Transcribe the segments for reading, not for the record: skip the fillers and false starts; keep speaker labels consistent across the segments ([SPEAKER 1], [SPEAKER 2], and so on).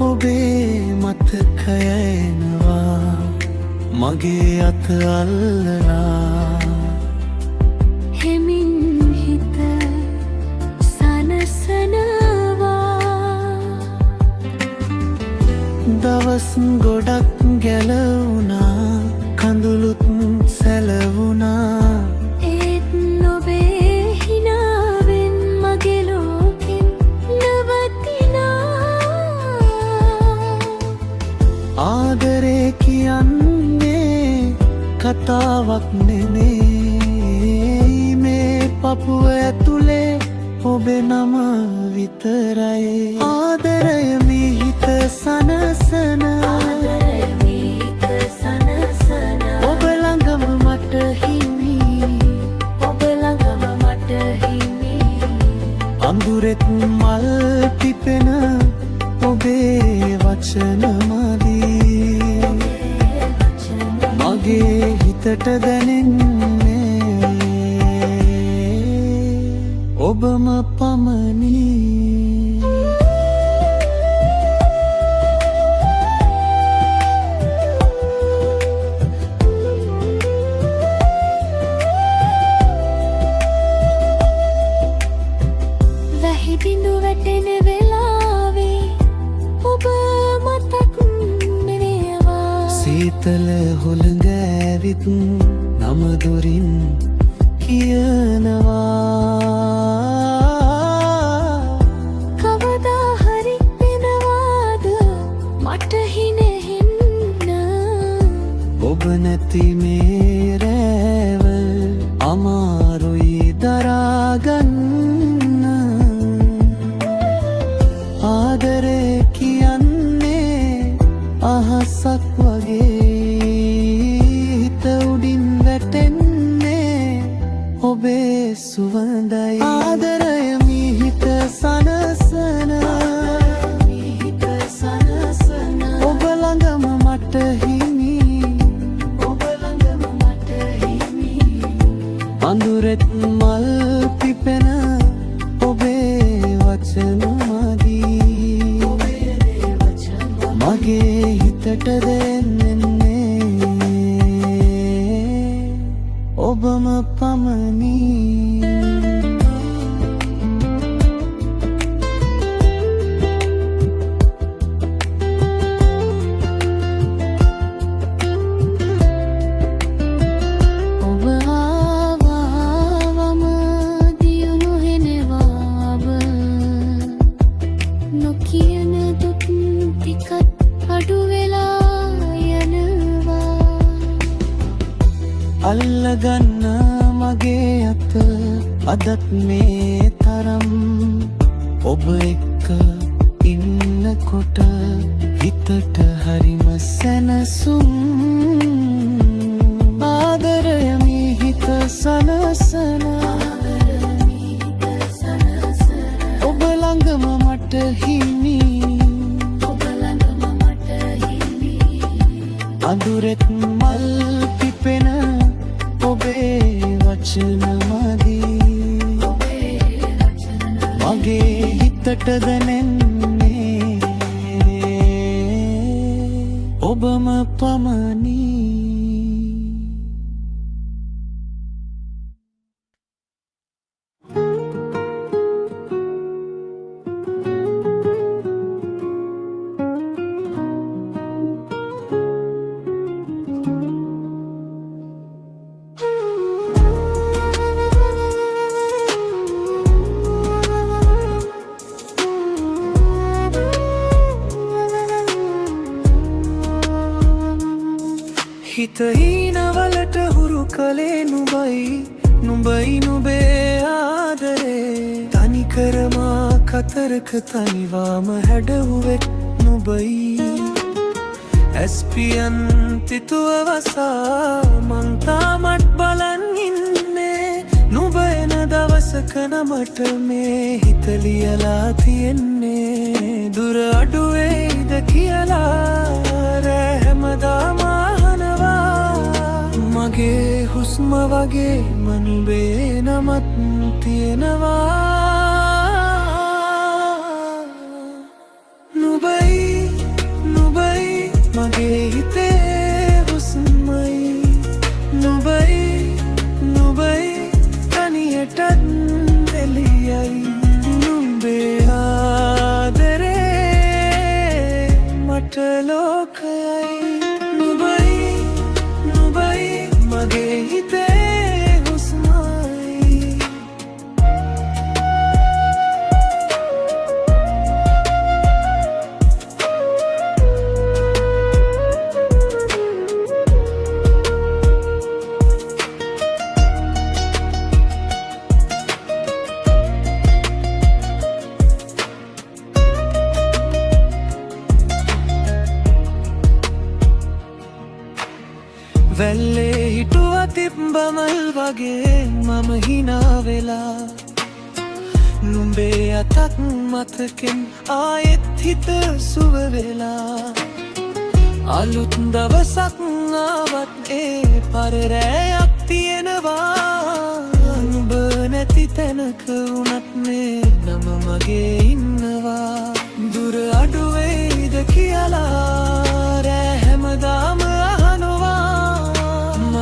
[SPEAKER 1] ඔබේ මතකය එනවා මගේ අත අල්ලලා
[SPEAKER 2] හෙමින් හිත සනසනවා
[SPEAKER 1] දවස් ගොඩක් ගැලවුණා කඳුළුත් සැලවුණා
[SPEAKER 2] ඒත් නොබේ හිනාවෙන් මගේ ලෝකෙන් නවතිනා
[SPEAKER 1] ආදරේ කියන්නේ කතාවක් නෙමෙයි මේ පපුව ඇතුලේ ඔබේ නම විතරයි ආදරය මිහිත සනසන ඔබ ළඟම මට හිමි
[SPEAKER 2] ඔබ ළඟම මට හිමි
[SPEAKER 1] අඳුරෙත් මල් පිපෙන ඔබේ වචන මදී මගේ හිතට දැනෙන්නේ ඔබම පමණි
[SPEAKER 2] වැහි බිඳු වැටෙන වෙලාවේ ඔබ මතක් වෙනවා
[SPEAKER 1] සීතල හුළඟ ඇවිත් නම දුරින් කියනවා
[SPEAKER 2] කවදා හරි වෙනවාද මට හිනෙන්න
[SPEAKER 1] ඔබ නැති මේ රැවල් අමාරුයි දරාගන්න ආදරේ කියන්නේ අහසක් වගේ හිත උඩින් වැටෙන්නේ ඔබේ සුවඳයි ආදරය මිහිත සනසන ඔබ ළඟම මට හිමි අඳුරෙත් මල් පිපෙන ඔබේ වචන මදී මගේ හිතට දැනෙන්නේ ඔබම පමණි
[SPEAKER 2] ඔබ ආවම දියුණු හෙනවා ඔබ නොකියන දුක් ටිකත් අඩු වෙලා යනවා
[SPEAKER 1] අල්ලගන්න මගේ අත අදත් මේ තරම් ඔබ එක්ක ඉන්නකොට හිතට හරිම සැනසුම් ආදරය මිහිත සනසන ඔබ ළඟම මට හිමි අඳුරෙත් මල් පිපෙන ඔබේ වචන මදී මගේ හිතට දැනෙන්නේ ඔබම පමණි හිත හීනවලට හුරු කලේ නුඹයි නුඹේ ආදරේ තනිකරමා කතරක තනිවාම හැඩවුවෙක් නුඹයි ඇස්පියන් තිතුවවසා මන්තාමත් බලන් ඉන්නේ නුඹ එන දවසක නමට මේ හිත ලියලා තියෙන්නේ දුර අඩුවේද කියලා රෑ හැමදාම මගේ හුස්ම වගේ මනුබේ නමත් තියෙනවා නුඹයි මට ලෝකයයි නුඹයි නුඹයි මගේ හිතේ හුස්මයි වැල්ලේ හිටුවා තිබ්බමල් වගේ මම හිනා වෙලා නුඹේ අතක් මතකෙන් ආයෙත් හිත සුව වෙලා අලුත් දවසක් ආවත් ඒ පරරැයක් තියෙනවා නුඹ නැති තැනක වුණත් මේ නම මගේ ඉන්නවා දුර අඩු වෙයිද කියලා රෑ හැමදාම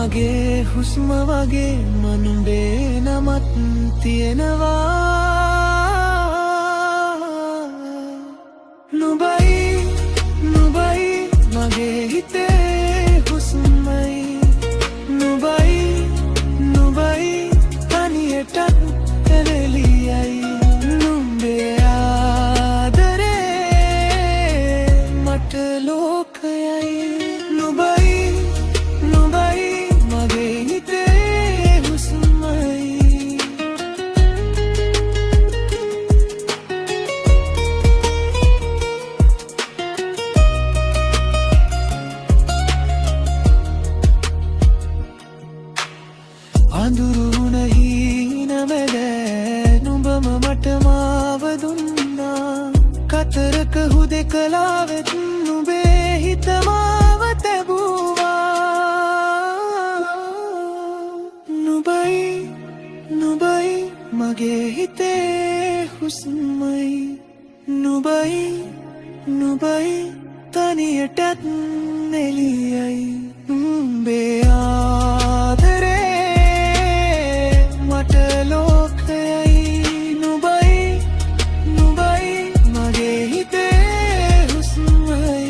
[SPEAKER 1] මගේ හුස්ම වගේ මනුඹේ නමත් තියෙනවා නුඹයි නුඹයි මගේ හිතේ හුස්මයි නුඹයි නුඹයි තනියටත් එවෙලියයි නුඹේ ආදරේ මට ලෝකයයි නුඹයි නුඹයි අඳුරුණ හීනවැල නුඹම මට මාව දුන්නා කතරක හුදෙකලාවෙත් නුඹේ හිත මාව තැබුවා නුඹයි නුඹයි මගේ හිතේ හුස්මයි නුඹයි නුඹයි තනියටත් එළියයි නුඹේ ආදරේ මට ලෝකයයි නුඹයි නුඹයි මගේ හිතේ හුස්මයි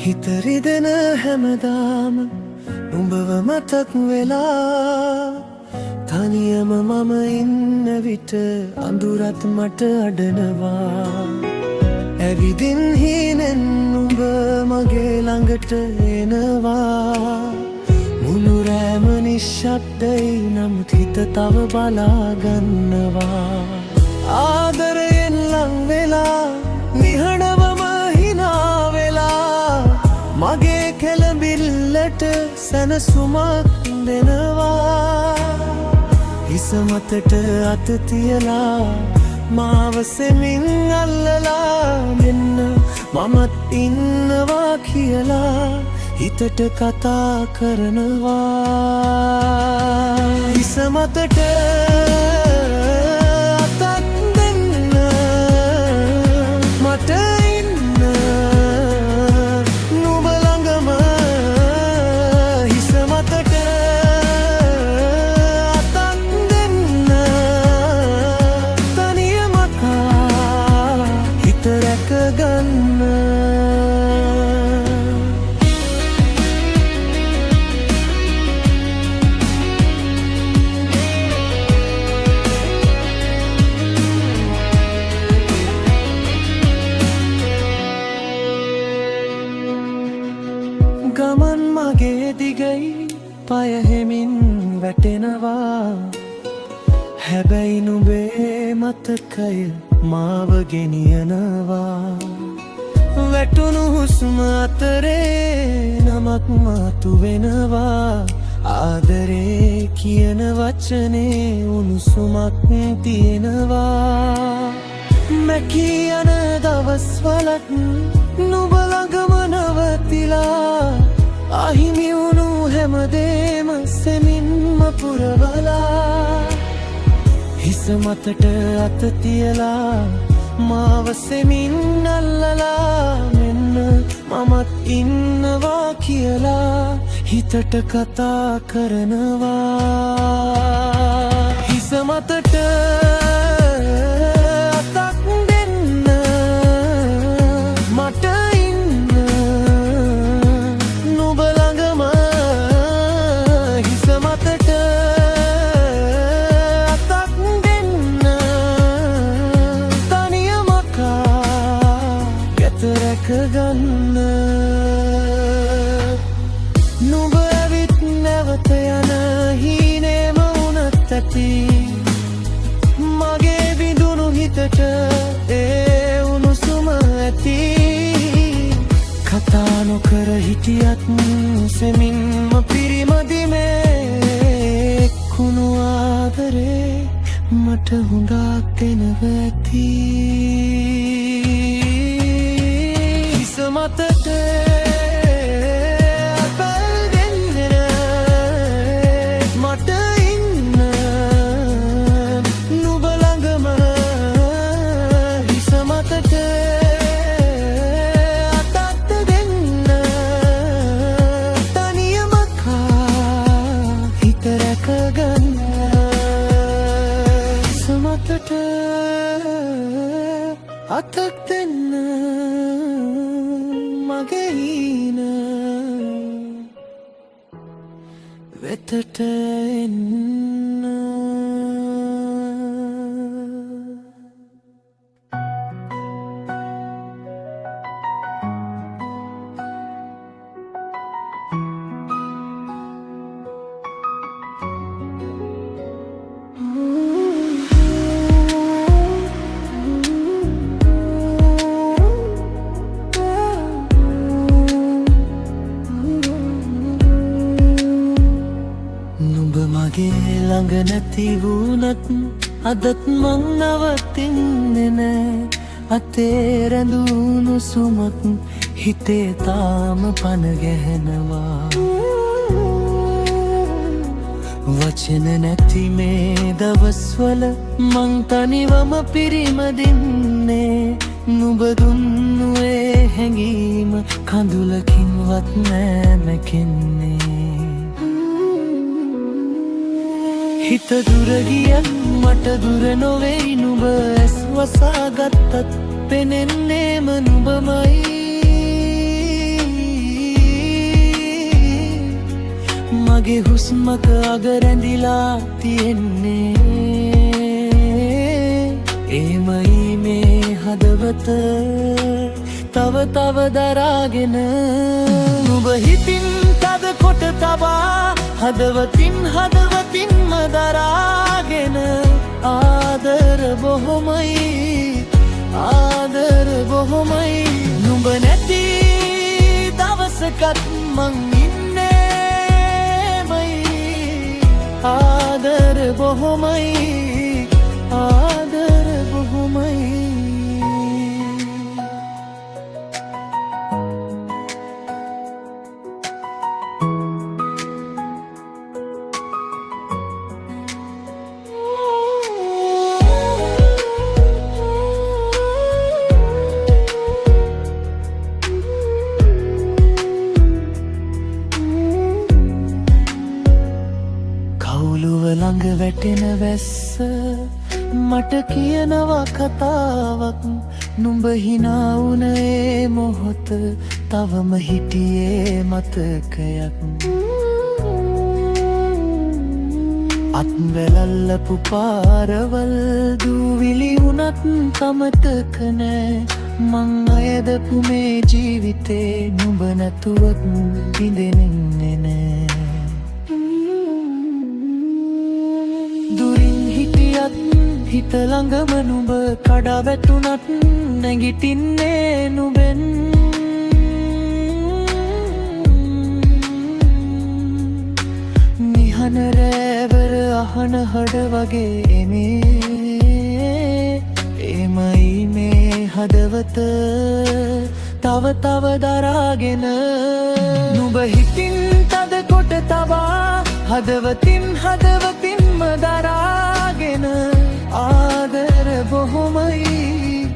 [SPEAKER 1] හිත රිදෙන හැමදාම නුඹව මතක් වෙලා තනියම මම ඉන්න විට අඳුරත් මට අඩනවා ඇවිදින් හීනෙන් නුඹ මගේ ළඟට එනවා මුළු රෑම නිශ්ශබ්දයි නමුත් හිත තව බලාගන්නවා ආදරයෙන් ලං වෙලා නිහඬවම මගේ කෙළඹිල්ලට සැනසුමක් දෙනවා හිස මතට අත තියලා මාව සෙමින් අල්ලලා මෙන්න මමත් ඉන්නවා කියලා හිතට කතා කරනවා හිස මතට අතක් දෙන්න මට ගමන් මගේ දිගයි පය හෙමින් වැටෙනවා හැබැයි නුඹේ මතකය මාව ගෙනියනවා වැටුණු හුස්ම අතරේ නමක් මාතු වෙනවා ආදරේ කියන වචනේ උණුසුමක් තියෙනවා මැකී යන දවස්වලත් නුඹ ළඟම නවතිලා අහිමි හිස මතට අත තියලා මාව සෙමින් අල්ලලා මෙන්න මමත් ඉන්නවා කියලා හිතට කතා කරනවා හිස මතට අතක් දෙන්න මට ඉන්න නුඹ ළඟම හිස මතට අතක් දෙන්න තනියම ගැත රැක ගන්න නුඹ ඇවිත් නැවත යන හීනේම වුණත් ඇති මගේ විඳුණු හිතට ඒ උණුසුම ඇති කතා නොකර හිටියත් සෙමින්ම පිරිමදිමේ කුණු ආදරේ මට හුඟක් දෙනව ඇති හිස මතට අතක් දෙන්න මගේ හීන වෙතට එන්න මගේ ළඟ නැති වුණත් අදත් මං නවතින්නේ නෑ අතේ රැඳුණු සුමක් හිතේ තාම පන ගැහෙනවා වචන නැති මේ දවස්වල මං තනිවම පිරිමදින්නේ නුඹ දුන්නු ඒ හැඟීම කඳුලකින්වත් නෑ මැකෙන්නේ හිත දුර ගියත් මට දුර නොවෙයි නුඹ ඇස් වසාගත්තත් පෙනෙන්නේම නුඹමයි මගේ හුස්මක අග රැඳිලා තියෙන්නේ එමයි මේ හදවත තව තව දරාගෙන නුඹ හිතින් තද කොට තබා හදවතින්ම දරාගෙන ආදර බොහොමයි නුඹ නැති දවසකත් මං ඉන්නේමයි ආදර බොහොමයි ළඟ වැටෙන වැස්ස මට කියනවා කතාවක් නුඹ හිනා වුණ ඒ මොහොත තවම හිටියේ මතකයක් අත් වැලල්ලපු පාරවල් දූවිලි වුණත් කමතක නෑ මං අයදපු මේ ජීවිතේ නුඹ නැතුවත් බිඳෙන්නේ නෑ දුරින් හිටියත් හිත ළඟම නුඹ කඩා වැටුණත් නැගිටින්නේ නුඹෙන් නිහන රෑවර අහන හඩ වගේ එමයි මේ හදවත තව තව දරාගෙන නුඹ හිතින් තද කොට තබා හදවතින්ම දරාගෙන බොහොමයි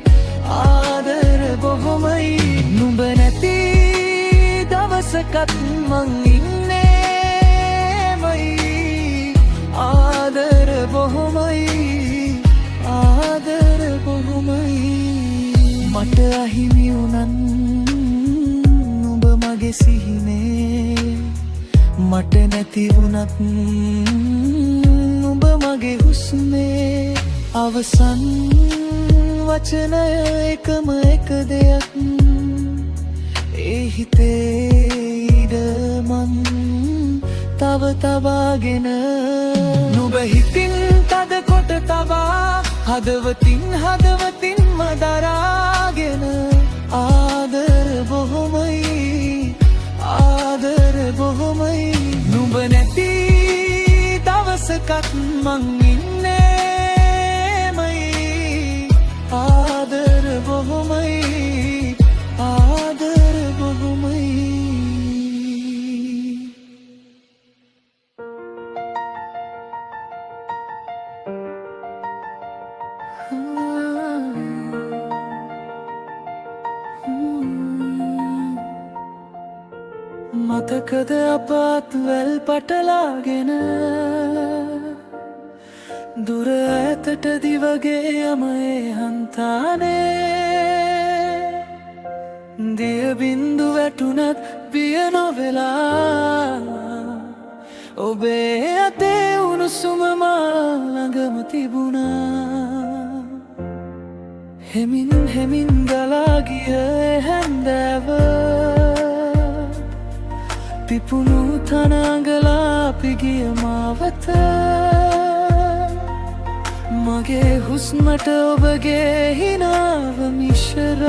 [SPEAKER 1] ආදර බොහොමයි නුඹ නැති දවසකත් මං ඉන්නේමයි ආදර බොහොමයි ආදර බොහොමයි මට අහිමි වුණන් නුඹ මගේ සිහිනේ මට නැති වුණත් නුඹ මගේ හුස්මේ අවසන් වචනය එකම එක දෙයක් ඒ හිතේ ඉඩ මං තව තබාගෙන නුඹ හිතින් තද කොට තබා හදවතින්ම දරාගෙන ආදර බොහොමයි ආදර බොහොමයි නුඹ නැති දවසකත් මං ඉන්නේමයි ආදර බොහොමයි ආදර බොහොමයි මතකද අපත් වැල් පටලාගෙන දුර ඈතට දිවගේ යමේ හන්තානේ දිය බින්දු වැටුණත් බිය නොවෙලා ඔබේ අතේ උණුසුම මා ළඟම තිබුණා හෙමින් හෙමින් ගලා ගිය හැන්දෑව පිපුණු තනංගලා අපි ගිය මාවත මගේ හුස්මට ඔබගේ හිනාව මිශ්‍ර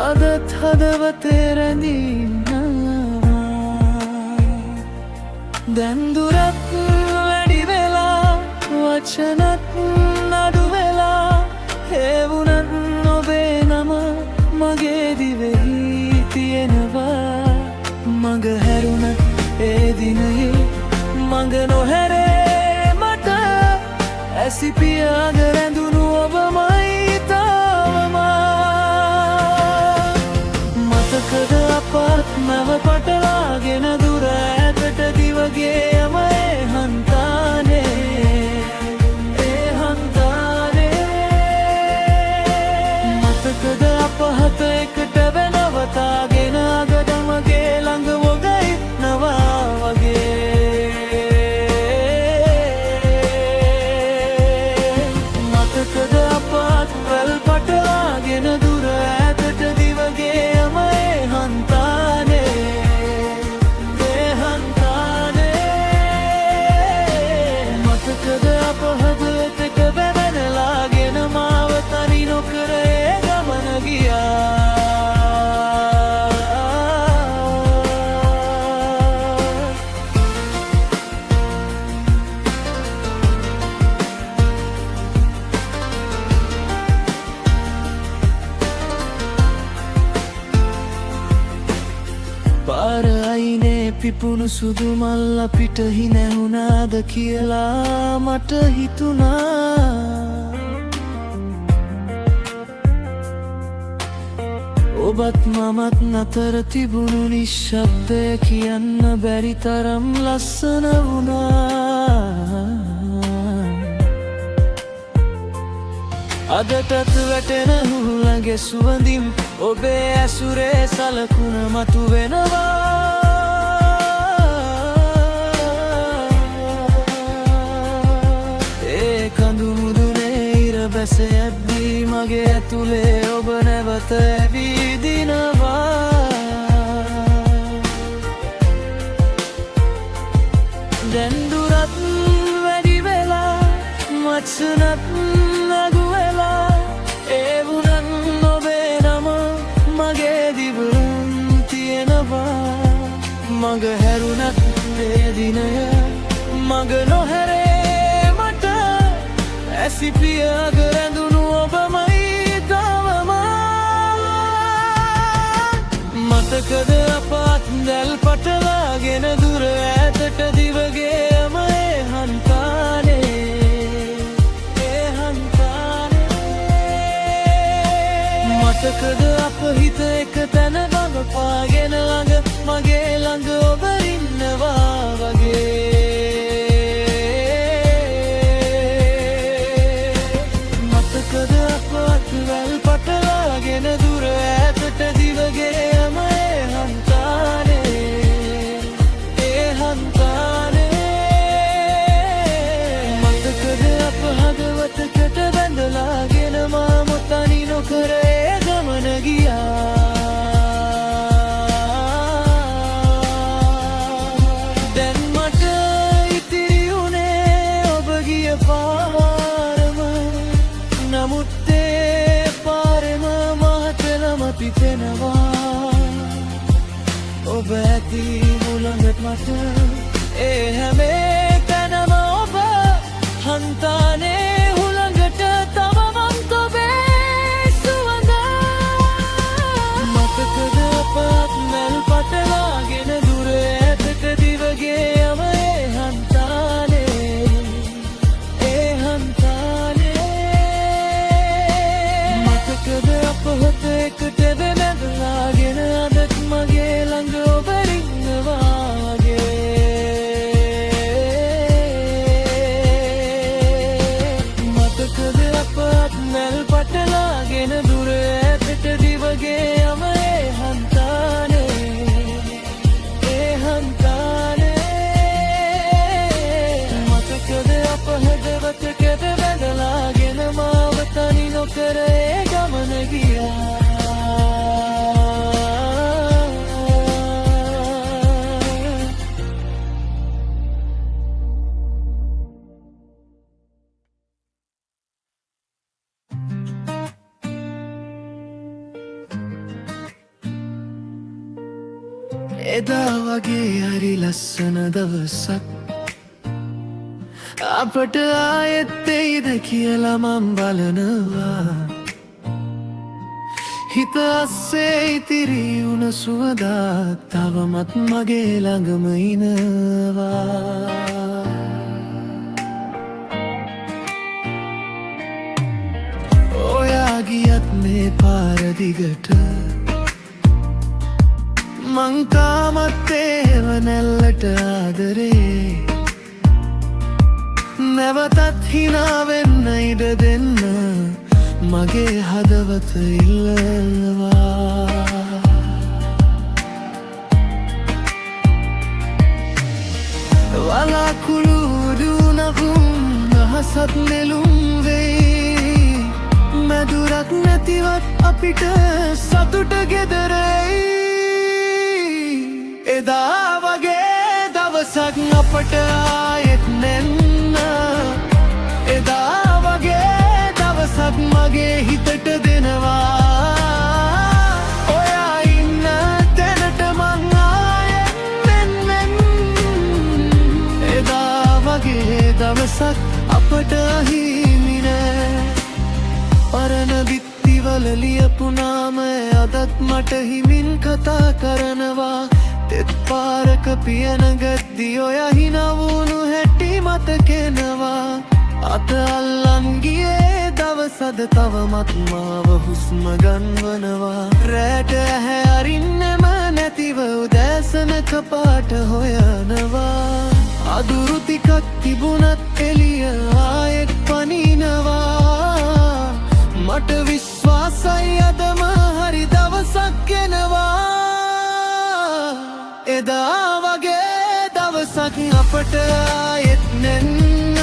[SPEAKER 1] අදත් හදවතේ රැඳින්නවා දැන් දුරත් වැඩි වෙලා වචනත් අඩු වෙලා හේවුණත් ඔබේ නම මගේ දිවෙහි තියෙනවා මඟ හැරුණත් ඒ දිනයේ මඟ නොහැරේ මට ඇසිපියාග රැඳුණු ඔබමයි තාවම මතකද අපත් මැව පටලාගෙන දුර ඈතට දිවගේ යමේ හන්තානේ ඒ හන්තානේ මතකද අපහත එකට වෙනවතාගෙන අගට මගේ ළඟ වොගයි නවා වගේ මතකද අපත් වැල් පටලාගෙන දුර ඈතට දිවගේ යමේ හන්තානේ ඒ හන්තානේ මතකද අපහද එතක බැවැනලාගෙන මාව තනි නොකර ඒ ගමන ගියා පාර අයිනේ පිපුණු සුදු මල් අපිට හිනැහුණාද කියලා මට හිතුණා ඔබත් මමත් නතර තිබුණු නිශ්ශබ්දය කියන්න බැරි තරම් ලස්සන වුණා අදටත් වැටෙන හුළඟේ සුවඳින් ඔබේ ඇසුරේ සලකුණ මතු වෙනවා ඒ කඳු මුදුනේ ඉර බැස යද්දී මගේ ඇතුලේ ඔබ නැවත ඇවිදිනවා දැන් දුරත් වැඩි වෙලා වචනත් අඩු වෙලා ඒ වුණත් ඔබේ නම මගේ දිවුම් තියෙනවා මඟ හැරුණත් ඒ දිනය මඟ නොහැරේ මට ඇසිපියාග රැඳුණු ඔබමයි තාවම මතකද අපත් දැල් පටලාගෙන දුර ඈතට දිවගේ යමේ හන්තානේ ඔබ ඇති මුළඟට මට ඒ හැම තැනම ඔබ හන්තානේ හුළඟට තව මං ඔබේ සුවඳ මතකද අපත් මැල් පටලාගෙන දුර ඈතට දිවගේ යම ඒ හන්තානේ මතකද අප හොත එකට බැඳලාගෙන අදත් මගේ ළඟ ඔබ මතකද අපත් මැල් පටලාගෙන දුර ඈතට දිවගේ යම ඒ හන්තානේ මතකද අප හදවතකට බැඳලාගෙන මාව තනි නොකර ඒ ගමන ගියා එදා වගේ හරි ලස්සන දවසක් අපට ආයෙත් එයිද කියලා මං බලනවා හිත අස්සේ ඉතිරි වුණ සුවඳක් තවමත් මගේ ළඟම ඉනවා ඔයා ගියත් මේ පාර දිගට මං තාමත් ඒව නැල්ලට ආදරේ නැවතත් හිනා වෙන්න ඉඩ දෙන්න මගේ හදවත ඉල්ලනවා වලාකුළු දුනගුම් අහසත් නෙළුම් වෙයි මැදුරක් නැතිවත් අපිට සතුට ගෙදරයි එදා වගේ දවසක් අපට ආයෙත් නැන්න එදා වගේ දවසක් මගේ හිතට දෙනවා ඔයා ඉන්න තැනට මං ආයෙත් මෙන්නෙන් එදා වගේ දවසක් අපට හිමි නෑ පරණ බිත්තිවල ලියපු නාමය අදත් මට හිමින් කතා කරනවා තෙත් පාරක පියන ගද්දි ඔයා හිනවුණු හැටි මතකෙනවා අත අල්ලන් ගියේ දවසද තවමත් මාව හුස්ම ගන්වනවා රැට ඇහැ අරින්නෙම නැතිව උදෑසන කපාට හොයනවා අදුරු ටිකක් තිබුණත් එළිය ආයෙත් පනිනවා මට විශ්වාසයි අදම හරි දවසක් එනවා එදා වගේ දවසක් අපට ආයෙත් නැන්න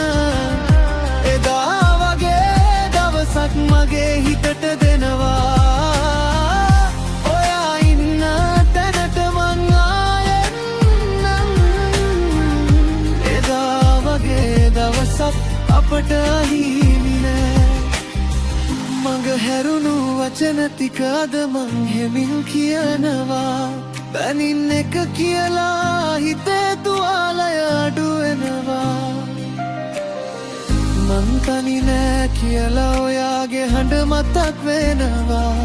[SPEAKER 1] එදා වගේ දවසක් මගේ හිතට දෙනවා ඔයා ඉන්න තැනට මං ආයෙත් නම් එදා වගේ දවසක් අපට හිමි නෑ මඟ හැරුණු වචන ටික අද මං හෙමින් කියනවා බැනින් එක කියලා හිතේ තුවාලය අඩුවෙනවා මං තනි නෑ කියලා ඔයාගේ හඬ මතක් වෙනවා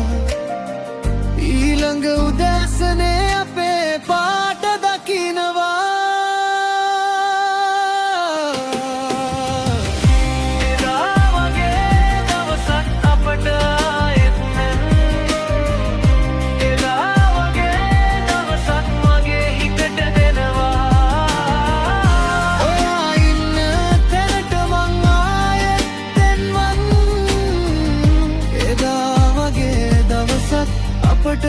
[SPEAKER 1] ඊළඟ උදෑසනේ අපේ පාට දකිනවා අපට